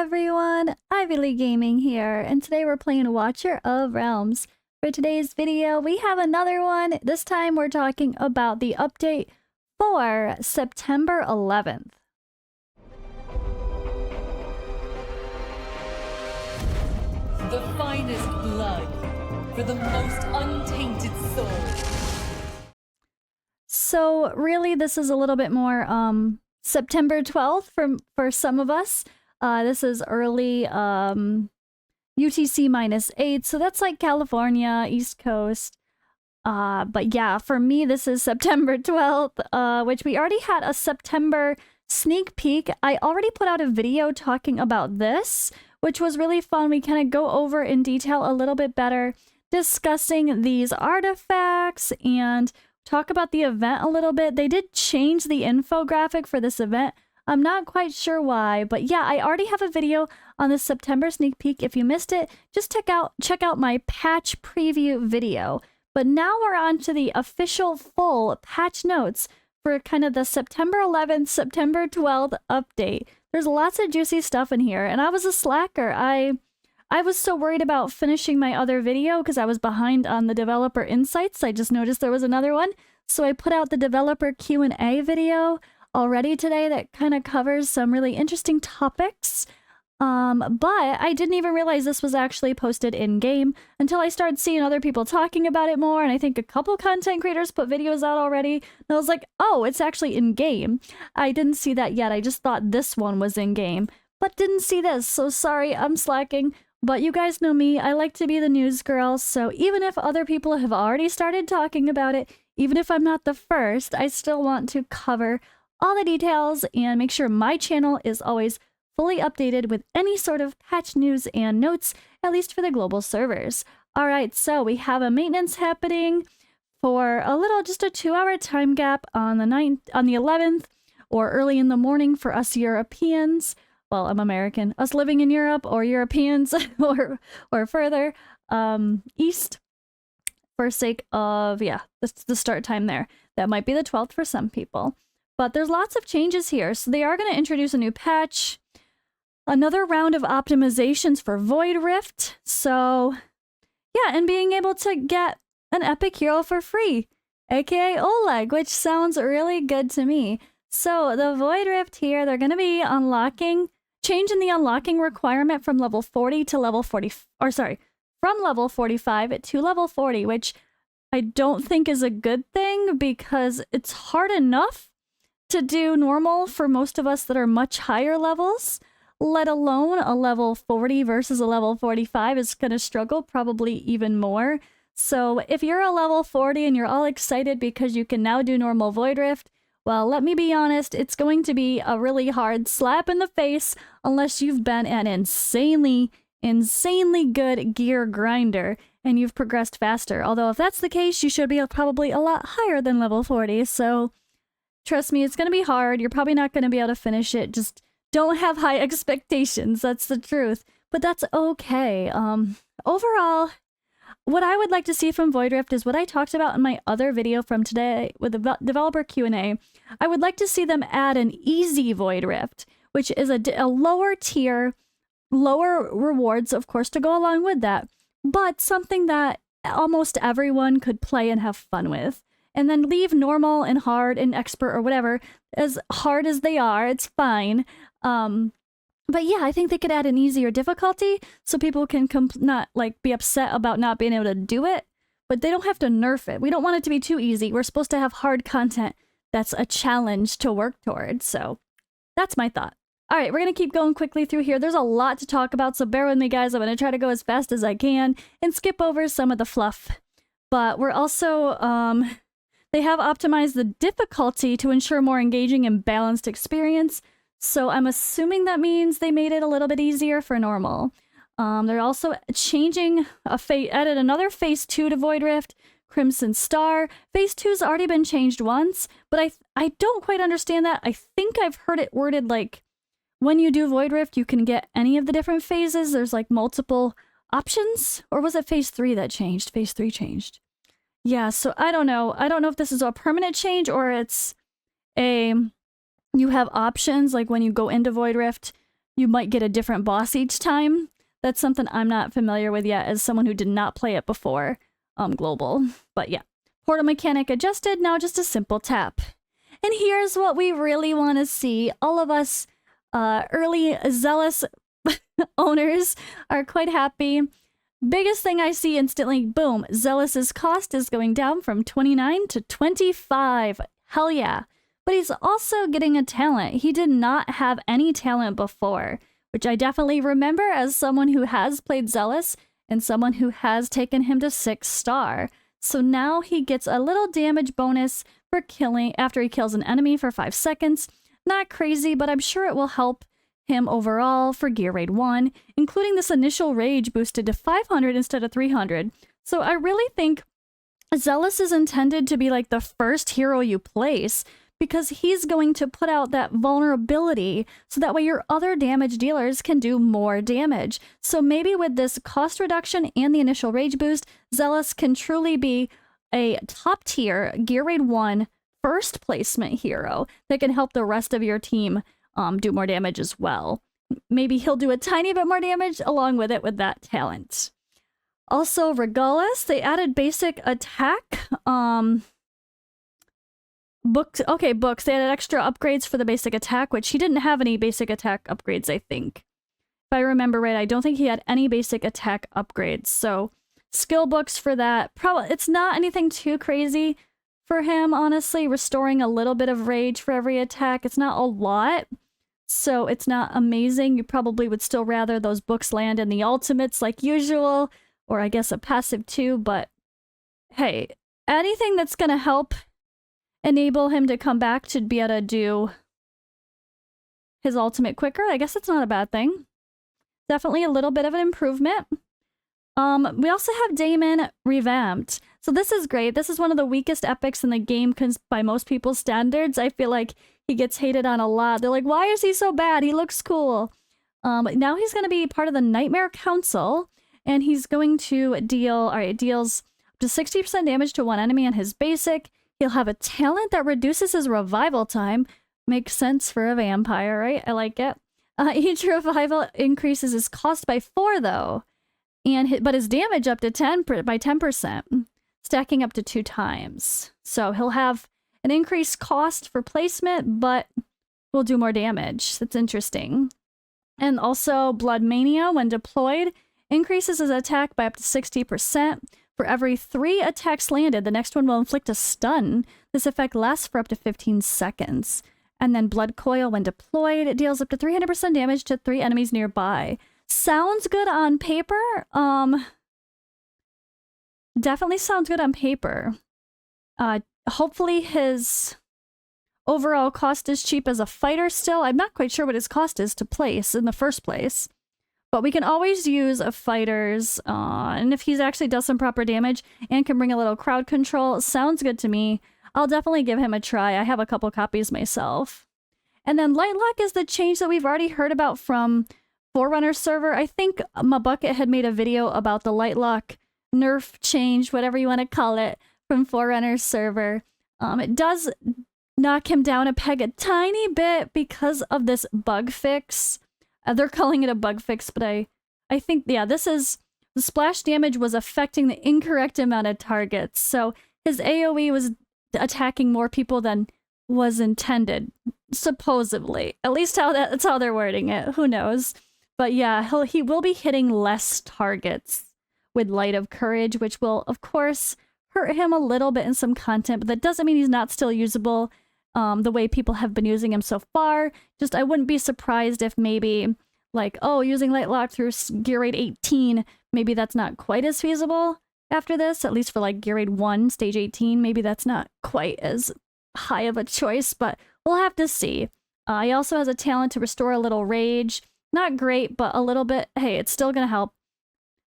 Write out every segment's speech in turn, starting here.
everyone, Ivy League Gaming here, and today we're playing Watcher of Realms. For today's video, we have another one. This time we're talking about the update for September 11th. The finest blood for the most untainted soul. So really, this is a little bit more September 12th for some of us. This is early UTC -8, so that's like California, East Coast. But yeah, for me, this is September 12th, which we already had a September sneak peek. I already put out a video talking about this, which was really fun. We kind of go over in detail a little bit better, discussing these artifacts and talk about the event a little bit. They did change the infographic for this event. I'm not quite sure why, but yeah, I already have a video on the September sneak peek. If you missed it, just check out my patch preview video. But now we're on to the official full patch notes for kind of the September 11th, September 12th update. There's lots of juicy stuff in here, and I was a slacker. I was so worried about finishing my other video because I was behind on the developer insights. I just noticed there was another one, so I put out the developer Q&A video already today that kind of covers some really interesting topics. But I didn't even realize this was actually posted in-game until I started seeing other people talking about it more, and I think a couple content creators put videos out already, and I was like, oh, it's actually in-game. I didn't see that yet. I just thought this one was in-game, but didn't see this, so sorry, I'm slacking. But you guys know me, I like to be the news girl, so even if other people have already started talking about it, even if I'm not the first, I still want to cover all the details and make sure my channel is always fully updated with any sort of patch news and notes, at least for the global servers. Alright, so we have a maintenance happening for just a 2-hour time gap on the 11th, or early in the morning for us Europeans. Well, I'm American. Us living in Europe, or Europeans, or further east, for sake of, yeah, the start time there. That might be the 12th for some people. But there's lots of changes here. So they are going to introduce a new patch, another round of optimizations for Void Rift. So yeah, and being able to get an epic hero for free, aka Oleg, which sounds really good to me. So the Void Rift here, they're going to be changing the unlocking requirement from level 40 to level 40, or sorry, from level 45 to level 40, which I don't think is a good thing because it's hard enough to do normal for most of us that are much higher levels, let alone a level 40 versus a level 45 is going to struggle probably even more. So if you're a level 40 and you're all excited because you can now do normal Void Rift, well, let me be honest, it's going to be a really hard slap in the face unless you've been an insanely good gear grinder and you've progressed faster. Although if that's the case, you should be probably a lot higher than level 40, so trust me, it's going to be hard. You're probably not going to be able to finish it. Just don't have high expectations. That's the truth. But that's okay. Overall, what I would like to see from Void Rift is what I talked about in my other video from today with the developer Q&A. I would like to see them add an easy Void Rift, which is a lower tier, lower rewards, of course, to go along with that, but something that almost everyone could play and have fun with. And then leave normal and hard and expert or whatever as hard as they are. It's fine. But yeah, I think they could add an easier difficulty so people can not like be upset about not being able to do it, but they don't have to nerf it. We don't want it to be too easy. We're supposed to have hard content that's a challenge to work towards. So that's my thought. All right, we're going to keep going quickly through here. There's a lot to talk about, so bear with me, guys. I'm going to try to go as fast as I can and skip over some of the fluff. But we're also, they have optimized the difficulty to ensure more engaging and balanced experience, so I'm assuming that means they made it a little bit easier for normal. They're also changing added another Phase 2 to Void Rift, Crimson Star. Phase 2's already been changed once, but I don't quite understand that. I think I've heard it worded like, when you do Void Rift, you can get any of the different phases. There's like multiple options, or was it Phase 3 that changed? Phase 3 changed. Yeah, so I don't know. I don't know if this is a permanent change or it's you have options, like when you go into Void Rift, you might get a different boss each time. That's something I'm not familiar with yet as someone who did not play it before global. But yeah, portal mechanic adjusted, now just a simple tap. And here's what we really want to see. All of us early zealous owners are quite happy. Biggest thing I see instantly, boom, Zealous's cost is going down from 29 to 25. Hell yeah. But he's also getting a talent. He did not have any talent before, which I definitely remember as someone who has played Zealous and someone who has taken him to 6-star. So now he gets a little damage bonus for killing after he kills an enemy for 5 seconds. Not crazy, but I'm sure it will help him overall for Gear Raid 1, including this initial rage boosted to 500 instead of 300. So I really think Zealous is intended to be like the first hero you place, because he's going to put out that vulnerability so that way your other damage dealers can do more damage. So maybe with this cost reduction and the initial rage boost, Zealous can truly be a top tier Gear Raid 1 first placement hero that can help the rest of your team do more damage as well. Maybe he'll do a tiny bit more damage along with it with that talent. Also, Regalis, they added basic attack. Books. They added extra upgrades for the basic attack, which he didn't have any basic attack upgrades, I think. If I remember right, I don't think he had any basic attack upgrades. So, skill books for that. Probably it's not anything too crazy for him, honestly. Restoring a little bit of rage for every attack. It's not a lot, so it's not amazing. You probably would still rather those books land in the ultimates like usual, or I guess a passive too, but hey, anything that's gonna help enable him to come back to be able to do his ultimate quicker, I guess it's not a bad thing. Definitely a little bit of an improvement. We also have Damon revamped. So this is great. This is one of the weakest epics in the game by most people's standards. I feel like he gets hated on a lot. They're like, why is he so bad? He looks cool. Now he's going to be part of the Nightmare Council, and he's going to deals up to 60% damage to one enemy on his basic. He'll have a talent that reduces his revival time. Makes sense for a vampire, right? I like it. Each revival increases his cost by 4, though. But his damage up to 10%, stacking up to 2 times. So he'll have an increased cost for placement, but will do more damage. That's interesting. And also, Blood Mania, when deployed, increases his attack by up to 60%. For every 3 attacks landed, the next one will inflict a stun. This effect lasts for up to 15 seconds. And then Blood Coil, when deployed, it deals up to 300% damage to 3 enemies nearby. Sounds good on paper. Definitely sounds good on paper. Hopefully his overall cost is cheap as a fighter still. I'm not quite sure what his cost is to place in the first place. But we can always use a fighter's, and if he actually does some proper damage and can bring a little crowd control, sounds good to me. I'll definitely give him a try. I have a couple copies myself. And then Lightlock is the change that we've already heard about from Forerunner server. I think Mabucket had made a video about the Lightlock nerf change, whatever you want to call it, from Forerunner server. It does knock him down a peg a tiny bit because of this bug fix. They're calling it a bug fix, but I think, yeah, this is... The splash damage was affecting the incorrect amount of targets, so his AoE was attacking more people than was intended, supposedly. At least that's how they're wording it. Who knows? But yeah, he will be hitting less targets with Light of Courage, which will, of course, hurt him a little bit in some content, but that doesn't mean he's not still usable. The way people have been using him so far. Just, I wouldn't be surprised if maybe, like, oh, using Lightlock through Gear Raid 18, maybe that's not quite as feasible after this, at least for, like, Gear Raid 1, Stage 18. Maybe that's not quite as high of a choice, but we'll have to see. He also has a talent to restore a little rage. Not great, but a little bit. Hey, it's still going to help.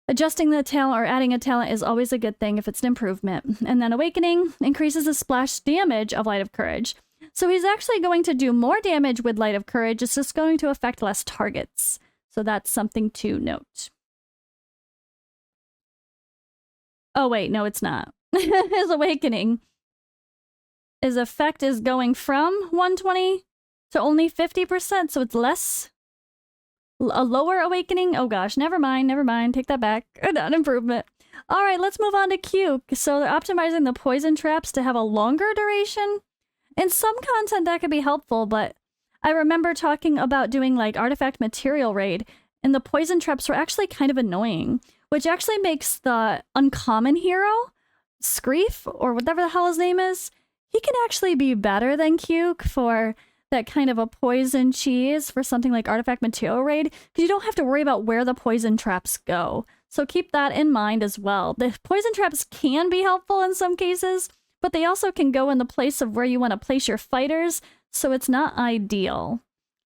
Adjusting the talent or adding a talent is always a good thing if it's an improvement. And then Awakening increases the splash damage of Light of Courage. So he's actually going to do more damage with Light of Courage. It's just going to affect less targets. So that's something to note. Oh, wait, no, it's not. His Awakening. His effect is going from 120 to only 50%, so it's less A lower awakening? Oh gosh, never mind, never mind. Take that back. Not improvement. All right, let's move on to Q. So they're optimizing the poison traps to have a longer duration. In some content that could be helpful, but I remember talking about doing like artifact material raid, and the poison traps were actually kind of annoying, which actually makes the uncommon hero, Screef, or whatever the hell his name is, he can actually be better than Cuke for that kind of a poison cheese for something like artifact material raid, because you don't have to worry about where the poison traps go. So keep that in mind as well. The poison traps can be helpful in some cases, but they also can go in the place of where you want to place your fighters, so it's not ideal.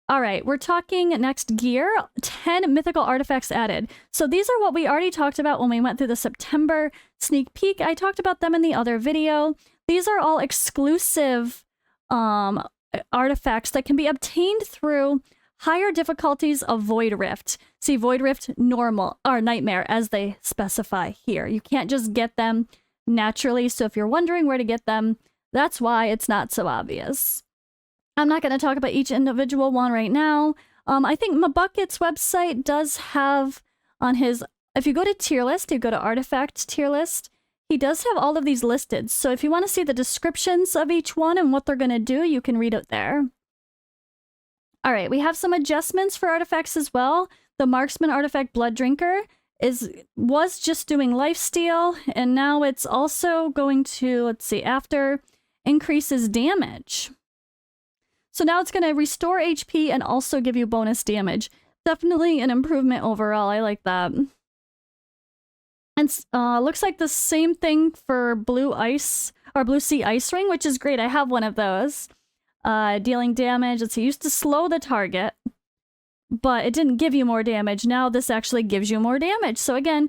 All right, we're talking next gear, 10 mythical artifacts added. So these are what we already talked about when we went through the September sneak peek. I talked about them in the other video. These are all exclusive artifacts that can be obtained through higher difficulties of Void Rift. See, Void Rift, normal, or Nightmare, as they specify here. You can't just get them naturally, so if you're wondering where to get them, that's why it's not so obvious. I'm not going to talk about each individual one right now. I think Mabucket's website does have on his, if you go to tier list, you go to artifact tier list, he does have all of these listed. So if you want to see the descriptions of each one and what they're going to do, you can read it there. All right, we have some adjustments for artifacts as well. The Marksman artifact Blood Drinker was just doing lifesteal, and now it's also going to, let's see, after increases damage. So now it's going to restore HP and also give you bonus damage. Definitely an improvement overall. I like that. And looks like the same thing for Blue Ice or Blue Sea Ice Ring, which is great. I have one of those. Dealing damage. Let's see, used to slow the target, but it didn't give you more damage. Now this actually gives you more damage. So again,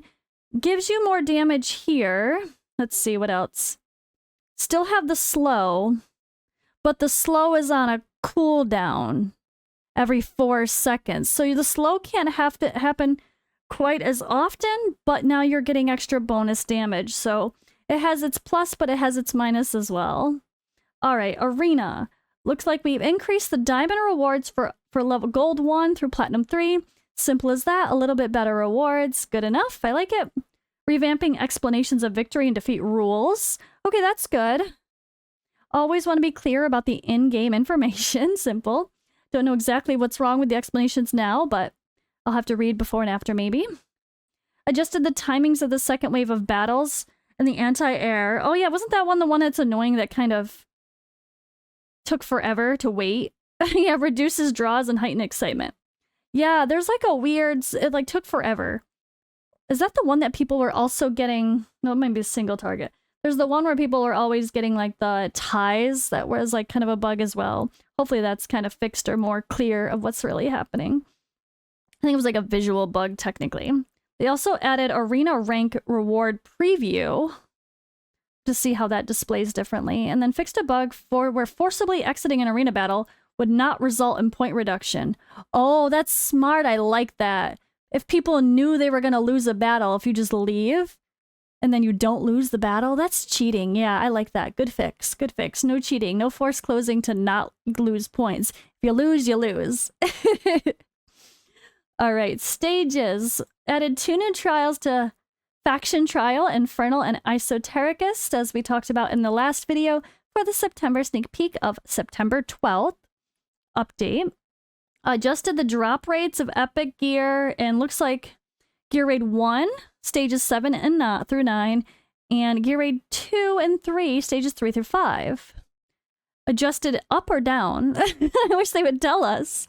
gives you more damage here. Let's see what else. Still have the slow, but the slow is on a cooldown every 4 seconds. So the slow can't have to happen quite as often, but now you're getting extra bonus damage. So it has its plus, but it has its minus as well. All right, Arena. Looks like we've increased the diamond rewards for level gold 1 through platinum 3. Simple as that. A little bit better rewards. Good enough. I like it. Revamping explanations of victory and defeat rules. Okay, that's good. Always want to be clear about the in-game information. Simple. Don't know exactly what's wrong with the explanations now, but I'll have to read before and after maybe. Adjusted the timings of the second wave of battles and the anti-air. Oh yeah, wasn't that one the one that's annoying that kind of took forever to wait? Yeah, reduces draws and heighten excitement. Yeah, there's like a weird, it like took forever. Is that the one that people were also getting? No, it might be a single target. There's the one where people are always getting like the ties that was like kind of a bug as well. Hopefully that's kind of fixed or more clear of what's really happening. I think it was like a visual bug technically. They also added Arena Rank Reward Preview to see how that displays differently, and then fixed a bug for where forcibly exiting an arena battle would not result in point reduction. Oh, that's smart. I like that. If people knew they were going to lose a battle, if you just leave and then you don't lose the battle, that's cheating. Yeah, I like that. Good fix. Good fix. No cheating. No forced closing to not lose points. If you lose, you lose. All right, stages. Added 2 new trials to Faction Trial, Infernal, and Esotericist, as we talked about in the last video for the September sneak peek of September 12th update. Adjusted the drop rates of epic gear, and looks like gear raid 1, stages 7 and through 9, and gear raid 2 and 3, stages 3 through 5. Adjusted up or down. I wish they would tell us.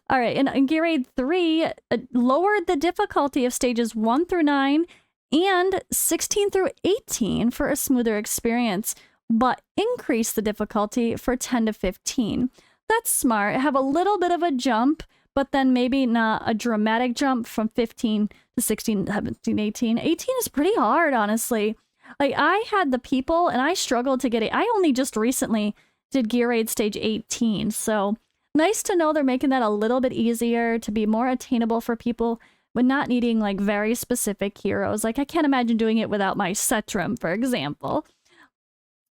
All right, and in gear raid 3, lowered the difficulty of stages 1 through 9 and 16 through 18 for a smoother experience, but increased the difficulty for 10 to 15. That's smart. Have a little bit of a jump, but then maybe not a dramatic jump from 15 to 16, 17, 18. 18 is pretty hard, honestly. Like, I had the people, and I struggled to get it. I only just recently did Gear Raid Stage 18, so nice to know they're making that a little bit easier to be more attainable for people when not needing, like, very specific heroes. Like, I can't imagine doing it without my Setrum, for example.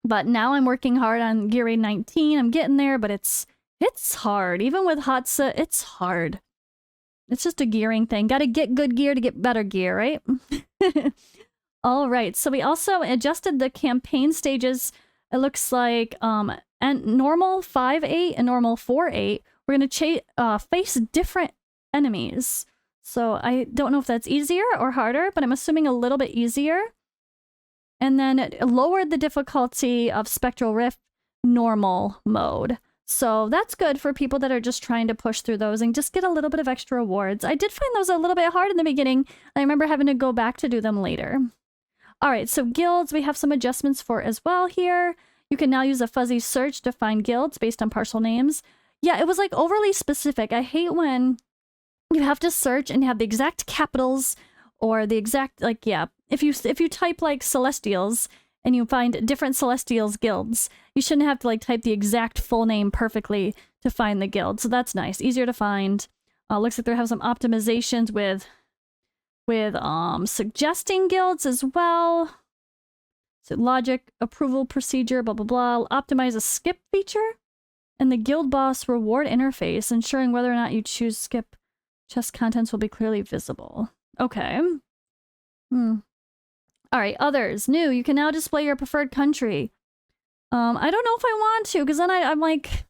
But now I'm working hard on Gear Raid 19. I'm getting there, but it's hard. Even with Hatsa, it's hard. It's just a gearing thing. Got to get good gear to get better gear, right? All right. So we also adjusted the campaign stages. It looks like and normal 5-8 and normal 4-8. We're going to face different enemies. So I don't know if that's easier or harder, but I'm assuming a little bit easier. And then it lowered the difficulty of Spectral Rift normal mode. So that's good for people that are just trying to push through those and just get a little bit of extra rewards. I did find those a little bit hard in the beginning. I remember having to go back to do them later. All right, so guilds we have some adjustments for as well here. You can now use a fuzzy search to find guilds based on partial names. Yeah, it was like overly specific. I hate when you have to search and have the exact capitals or the exact, like, yeah. If you type like Celestials and you find different Celestials guilds, you shouldn't have to like type the exact full name perfectly to find the guild. So that's nice. Easier to find. Looks like they have some optimizations with suggesting guilds as well. So logic, approval procedure, blah, blah, blah. Optimize a skip feature and the guild boss reward interface, ensuring whether or not you choose skip chest contents will be clearly visible. Okay. All right, others. New, you can now display your preferred country. I don't know if I want to, because then I'm like,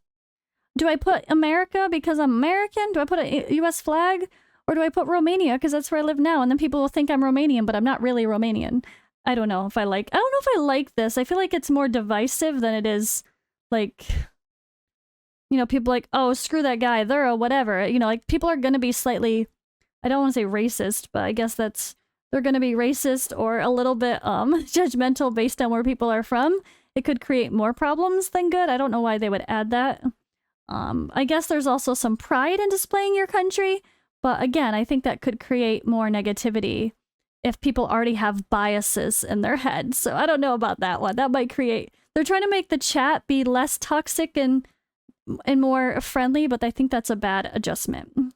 do I put America because I'm American? Do I put a US flag? Or do I put Romania because that's where I live now? And then people will think I'm Romanian, but I'm not really Romanian. I don't know if I like this. I feel like it's more divisive than it is like, you know, people like, oh, screw that guy, they're a whatever. You know, like people are going to be slightly, I don't want to say racist, but I guess they're going to be racist or a little bit judgmental based on where people are from. It could create more problems than good. I don't know why they would add that. I guess there's also some pride in displaying your country. But again, I think that could create more negativity if people already have biases in their head. So I don't know about that one. That might create... They're trying to make the chat be less toxic and more friendly, but I think that's a bad adjustment.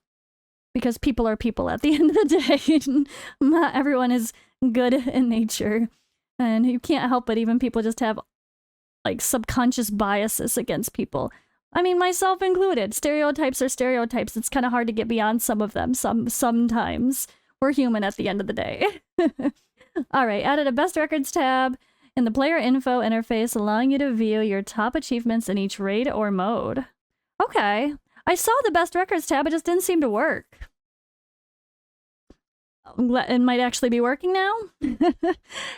Because people are people at the end of the day. Not everyone is good in nature. And you can't help it. Even people just have like subconscious biases against people. I mean, myself included. Stereotypes are stereotypes. It's kind of hard to get beyond some of them. Sometimes. We're human at the end of the day. All right, added a Best Records tab in the player info interface, allowing you to view your top achievements in each raid or mode. Okay. I saw the Best Records tab, it just didn't seem to work. It might actually be working now.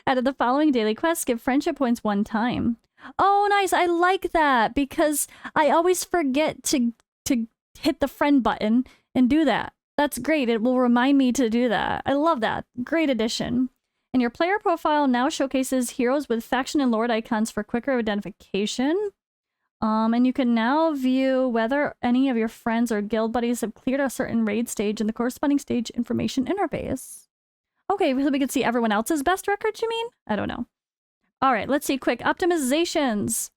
Added the following daily quests, give friendship points 1 time. Oh, nice. I like that because I always forget to hit the friend button and do that. That's great. It will remind me to do that. I love that. Great addition. And your player profile now showcases heroes with faction and lord icons for quicker identification. And you can now view whether any of your friends or guild buddies have cleared a certain raid stage in the corresponding stage information interface. Okay, so we can see everyone else's best records, you mean? I don't know. All right, let's see quick optimizations.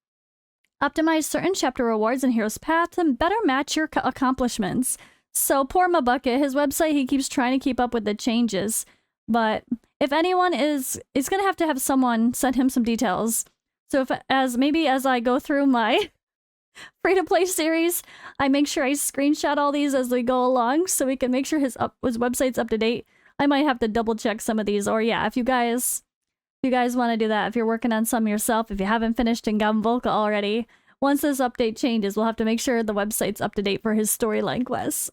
Optimize certain chapter rewards in Hero's Path and better match your accomplishments. So poor Mabucket, his website, he keeps trying to keep up with the changes. But if anyone is going to have someone send him some details. So if as I go through my free-to-play series, I make sure I screenshot all these as we go along so we can make sure his website's up to date. I might have to double check some of these, or yeah, if you guys want to do that, if you're working on some yourself, if you haven't finished in Volca already, once this update changes, we'll have to make sure the website's up to date for his storyline quests.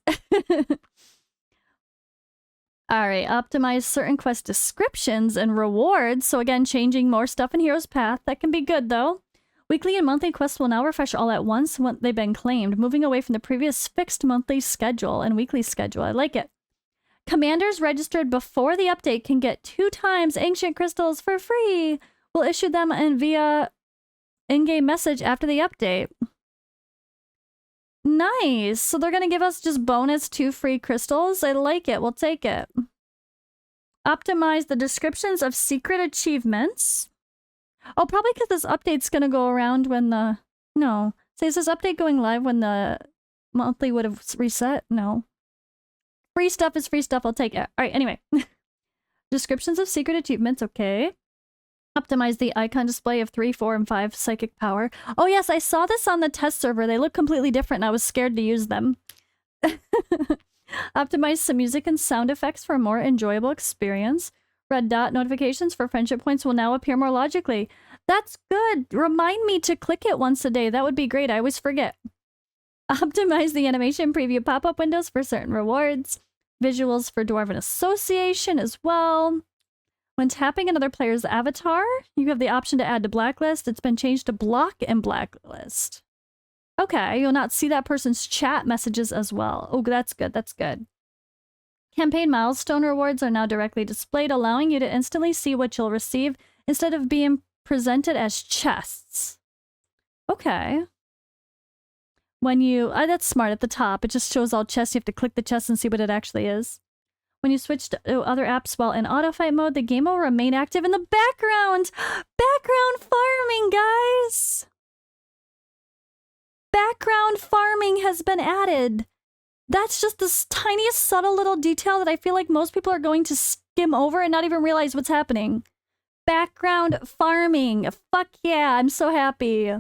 All right, optimize certain quest descriptions and rewards. So again, changing more stuff in Hero's Path. That can be good though. Weekly and monthly quests will now refresh all at once when they've been claimed, moving away from the previous fixed monthly schedule and weekly schedule. I like it. Commanders registered before the update can get 2 times ancient crystals for free. We'll issue them via in-game message after the update. Nice. So they're going to give us just bonus 2 free crystals. I like it. We'll take it. Optimize the descriptions of secret achievements. Oh, probably because this update's going to go around when the... No. So is this update going live when the monthly would have reset? No. Free stuff is free stuff. I'll take it. All right, anyway. Descriptions of secret achievements. Okay. Optimize the icon display of 3, 4, and 5 psychic power. Oh yes, I saw this on the test server. They look completely different and I was scared to use them. Optimize some music and sound effects for a more enjoyable experience. Red dot notifications for friendship points will now appear more logically. That's good. Remind me to click it once a day. That would be great. I always forget. Optimize the animation preview pop-up windows for certain rewards. Visuals for Dwarven Association as well. When tapping another player's avatar, you have the option to add to blacklist. It's been changed to block and blacklist. Okay, you'll not see that person's chat messages as well. Oh, that's good. That's good. Campaign milestone rewards are now directly displayed, allowing you to instantly see what you'll receive instead of being presented as chests. Okay. When you... that's smart at the top. It just shows all chests. You have to click the chest and see what it actually is. When you switch to other apps while in autofight mode, the game will remain active in the background. Background farming, guys! Background farming has been added. That's just this tiniest subtle little detail that I feel like most people are going to skim over and not even realize what's happening. Background farming. Fuck yeah, I'm so happy.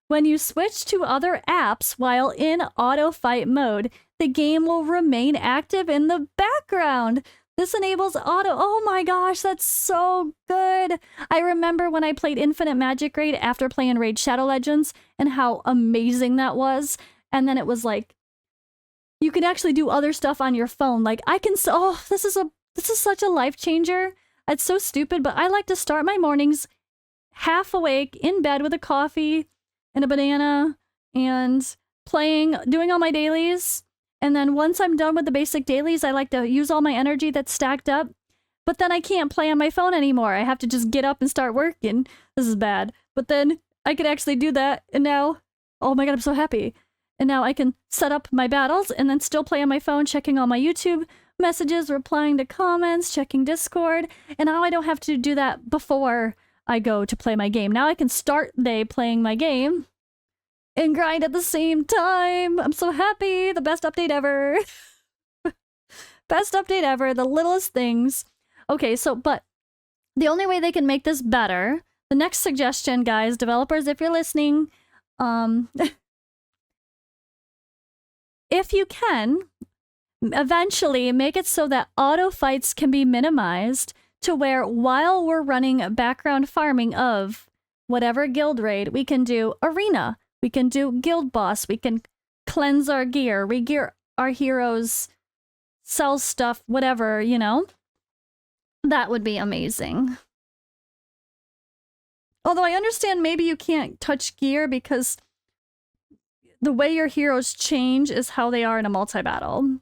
When you switch to other apps while in auto fight mode, the game will remain active in the background. This enables auto... Oh my gosh, that's so good. I remember when I played Infinite Magic Raid after playing Raid Shadow Legends and how amazing that was. And then it was like, you can actually do other stuff on your phone. Like I can... Oh, this is such a life changer. It's so stupid, but I like to start my mornings half awake in bed with a coffee and a banana and doing all my dailies. And then once I'm done with the basic dailies, I like to use all my energy that's stacked up. But then I can't play on my phone anymore. I have to just get up and start working. This is bad. But then I could actually do that. And now, oh my god, I'm so happy. And now I can set up my battles and then still play on my phone, checking all my YouTube messages, replying to comments, checking Discord. And now I don't have to do that before I go to play my game. Now I can start day playing my game and grind at the same time. I'm so happy. The best update ever. Best update ever. The littlest things. Okay, so, but the only way they can make this better, the next suggestion, guys, developers, if you're listening, if you can, eventually make it so that auto fights can be minimized to where while we're running background farming of whatever guild raid, we can do arena, we can do guild boss, we can cleanse our gear, re-gear our heroes, sell stuff, whatever, you know? That would be amazing. Although I understand maybe you can't touch gear because the way your heroes change is how they are in a multi-battle.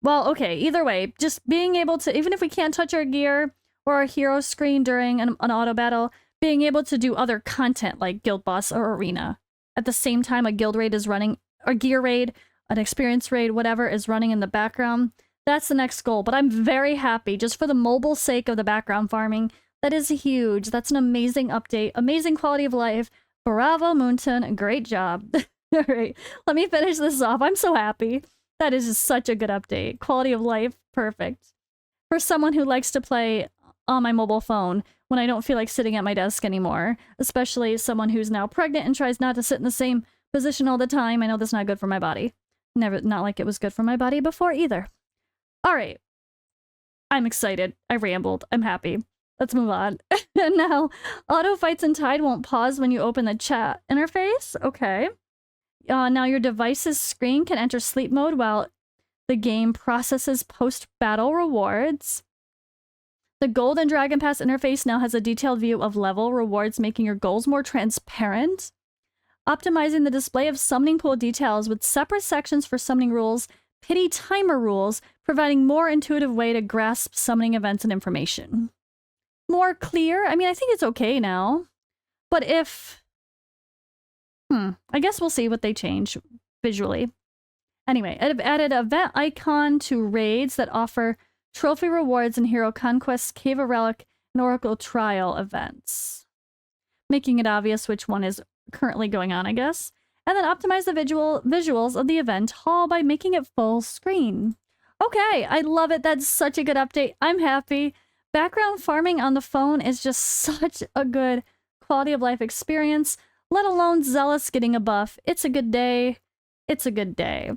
Well, okay, either way, just being able to, even if we can't touch our gear or our hero screen during an auto battle, being able to do other content like guild boss or arena at the same time a guild raid is running, or gear raid, an experience raid, whatever is running in the background, that's the next goal. But I'm very happy just for the mobile sake of the background farming. That is huge. That's an amazing update, amazing quality of life. Bravo, Moonton, great job. All right, let me finish this off. I'm so happy. That is just such a good update. Quality of life, perfect. For someone who likes to play on my mobile phone when I don't feel like sitting at my desk anymore, especially someone who's now pregnant and tries not to sit in the same position all the time. I know that's not good for my body. Not like it was good for my body before either. All right. I'm excited. I rambled. I'm happy. Let's move on. And now, auto fights in Tide won't pause when you open the chat interface. Okay. Now your device's screen can enter sleep mode while the game processes post-battle rewards. The Gold and Dragon Pass interface now has a detailed view of level rewards, making your goals more transparent. Optimizing the display of summoning pool details with separate sections for summoning rules, pity timer rules, providing more intuitive way to grasp summoning events and information. More clear? I mean, I think it's okay now. But if... I guess we'll see what they change visually. Anyway, I've added an event icon to raids that offer trophy rewards and hero conquests, Cave of Relic, and Oracle Trial events. Making it obvious which one is currently going on, I guess. And then optimize the visuals of the event hall by making it full screen. Okay, I love it. That's such a good update. I'm happy. Background farming on the phone is just such a good quality of life experience. Let alone Zealous getting a buff. It's a good day. It's a good day.